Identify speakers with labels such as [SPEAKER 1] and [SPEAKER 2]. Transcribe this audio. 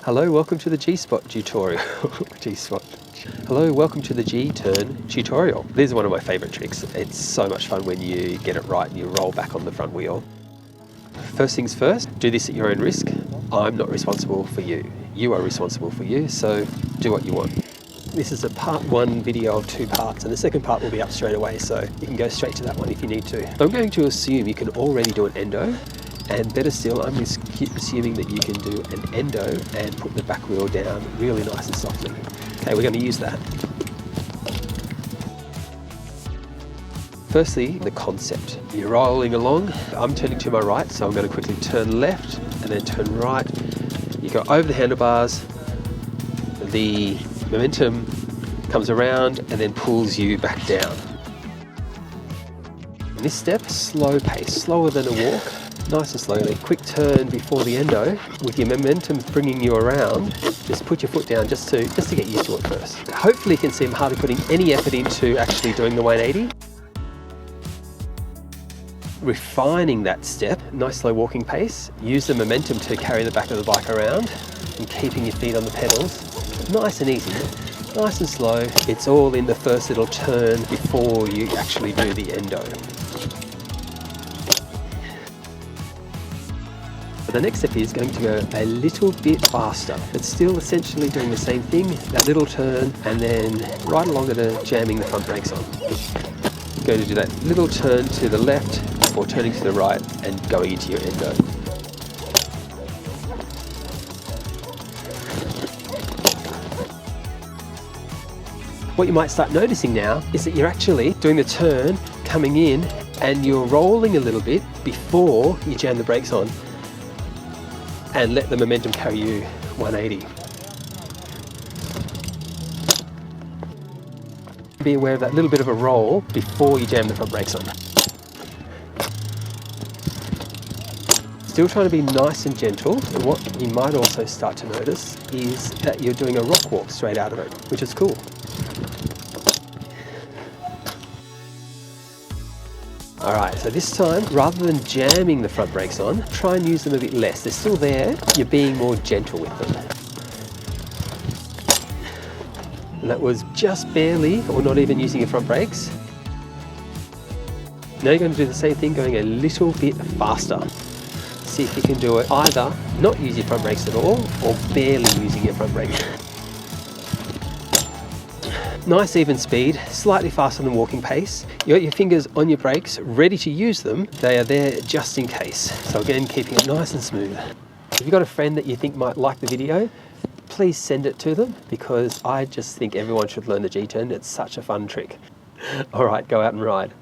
[SPEAKER 1] Hello, welcome to the G-Spot tutorial. G-Spot. Hello, welcome to the G-Turn tutorial. This is one of my favorite tricks. It's so much fun when you get it right and you roll back on the front wheel. First things first, do this at your own risk. I'm not responsible for you. You are responsible for you, so do what you want. This is a part one video of 2 parts, and the second part will be up straight away, so you can go straight to that one if you need to. I'm going to assume you can already do an endo, and better still, I'm assuming that you can do an endo and put the back wheel down really nice and softly. Okay, we're going to use that. Firstly, the concept. You're rolling along. I'm turning to my right, so I'm going to quickly turn left and then turn right. You go over the handlebars. The momentum comes around and then pulls you back down. In this step, slow pace, slower than a walk. Nice and slowly, quick turn before the endo. With your momentum bringing you around, just put your foot down just to get used to it first. Hopefully you can see I'm hardly putting any effort into actually doing the 180. Refining that step, nice slow walking pace. Use the momentum to carry the back of the bike around and keeping your feet on the pedals. Nice and easy, nice and slow. It's all in the first little turn before you actually do the endo. The next step is going to go a little bit faster. It's still essentially doing the same thing, that little turn, and then right along at it, jamming the front brakes on. Going to do that little turn to the left before turning to the right and going into your endo. What you might start noticing now is that you're actually doing the turn, coming in, and you're rolling a little bit before you jam the brakes on and let the momentum carry you 180. Be aware of that little bit of a roll before you jam the front brakes on. Still trying to be nice and gentle, and what you might also start to notice is that you're doing a rock walk straight out of it, which is cool. Alright, so this time, rather than jamming the front brakes on, try and use them a bit less. They're still there, you're being more gentle with them. And that was just barely, or not even using your front brakes. Now you're going to do the same thing, going a little bit faster. See if you can do it either not use your front brakes at all, or barely using your front brakes. Nice even speed, slightly faster than walking pace. You got your fingers on your brakes, ready to use them. They are there just in case. So again, keeping it nice and smooth. If you've got a friend that you think might like the video, please send it to them, because I just think everyone should learn the G-turn. It's such a fun trick. All right, go out and ride.